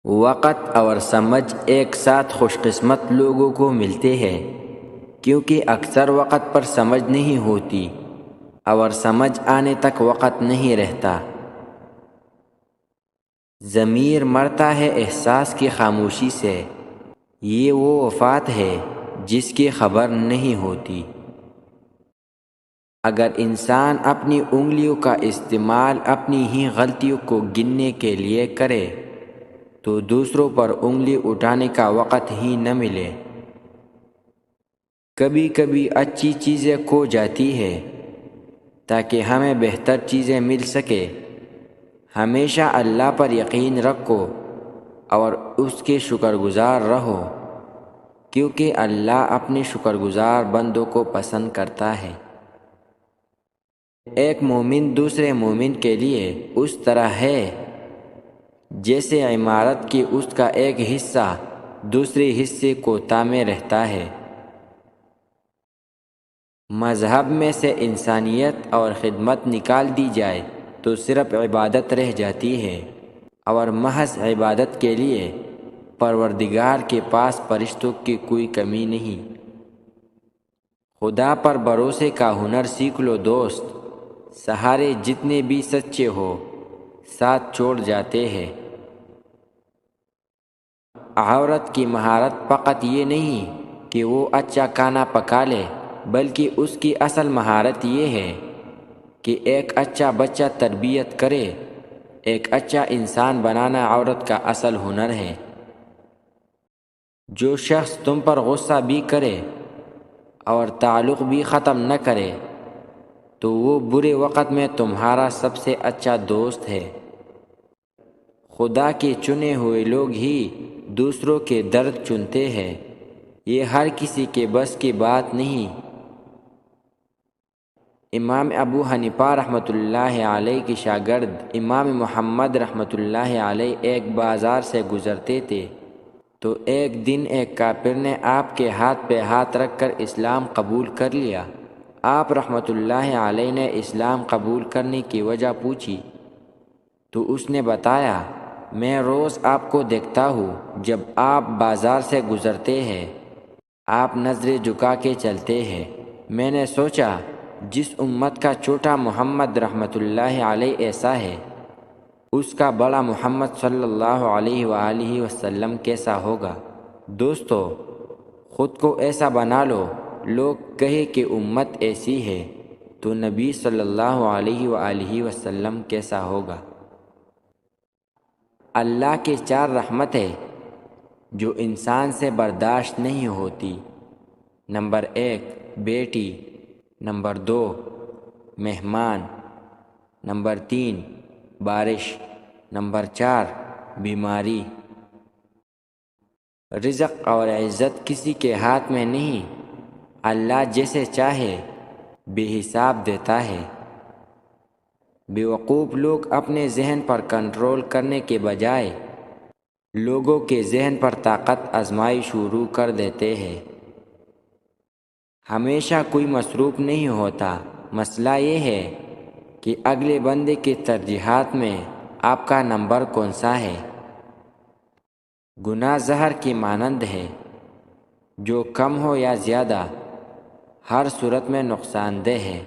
وقت اور سمجھ ایک ساتھ خوش قسمت لوگوں کو ملتے ہیں، کیونکہ اکثر وقت پر سمجھ نہیں ہوتی اور سمجھ آنے تک وقت نہیں رہتا۔ ضمیر مرتا ہے احساس کی خاموشی سے، یہ وہ وفات ہے جس کی خبر نہیں ہوتی۔ اگر انسان اپنی انگلیوں کا استعمال اپنی ہی غلطیوں کو گننے کے لیے کرے تو دوسروں پر انگلی اٹھانے کا وقت ہی نہ ملے۔ کبھی کبھی اچھی چیزیں کھو جاتی ہے تاکہ ہمیں بہتر چیزیں مل سکے۔ ہمیشہ اللہ پر یقین رکھو اور اس کے شکر گزار رہو، کیونکہ اللہ اپنے شکر گزار بندوں کو پسند کرتا ہے۔ ایک مومن دوسرے مومن کے لیے اس طرح ہے جیسے عمارت کی اس کا ایک حصہ دوسرے حصے کو تامے رہتا ہے۔ مذہب میں سے انسانیت اور خدمت نکال دی جائے تو صرف عبادت رہ جاتی ہے، اور محض عبادت کے لیے پروردگار کے پاس فرشتوں کی کوئی کمی نہیں۔ خدا پر بھروسے کا ہنر سیکھ لو دوست، سہارے جتنے بھی سچے ہو ساتھ چھوڑ جاتے ہیں۔ عورت کی مہارت فقط یہ نہیں کہ وہ اچھا کھانا پکا لے، بلکہ اس کی اصل مہارت یہ ہے کہ ایک اچھا بچہ تربیت کرے۔ ایک اچھا انسان بنانا عورت کا اصل ہنر ہے۔ جو شخص تم پر غصہ بھی کرے اور تعلق بھی ختم نہ کرے تو وہ برے وقت میں تمہارا سب سے اچھا دوست ہے۔ خدا کے چنے ہوئے لوگ ہی دوسروں کے درد چنتے ہیں، یہ ہر کسی کے بس کی بات نہیں۔ امام ابو حنیفہ رحمۃ اللہ علیہ کے شاگرد امام محمد رحمۃ اللہ علیہ ایک بازار سے گزرتے تھے تو ایک دن ایک کافر نے آپ کے ہاتھ پہ ہاتھ رکھ کر اسلام قبول کر لیا۔ آپ رحمۃ اللہ علیہ نے اسلام قبول کرنے کی وجہ پوچھی تو اس نے بتایا، میں روز آپ کو دیکھتا ہوں، جب آپ بازار سے گزرتے ہیں آپ نظریں جھکا کے چلتے ہیں۔ میں نے سوچا جس امت کا چھوٹا محمد رحمۃ اللہ علیہ ایسا ہے، اس کا بڑا محمد صلی اللہ علیہ وآلہ وسلم کیسا ہوگا۔ دوستو، خود کو ایسا بنا لو، لوگ کہے کہ امت ایسی ہے تو نبی صلی اللہ علیہ وآلہ وسلم کیسا ہوگا۔ اللہ کے 4 رحمتیں جو انسان سے برداشت نہیں ہوتی۔ نمبر 1 بیٹی، نمبر 2 مہمان، نمبر 3 بارش، نمبر 4 بیماری۔ رزق اور عزت کسی کے ہاتھ میں نہیں، اللہ جیسے چاہے بے حساب دیتا ہے۔ بیوقوف لوگ اپنے ذہن پر کنٹرول کرنے کے بجائے لوگوں کے ذہن پر طاقت آزمائی شروع کر دیتے ہیں۔ ہمیشہ کوئی مصروف نہیں ہوتا، مسئلہ یہ ہے کہ اگلے بندے کی ترجیحات میں آپ کا نمبر کون سا ہے۔ گناہ زہر کی مانند ہے، جو کم ہو یا زیادہ ہر صورت میں نقصان دہ ہے۔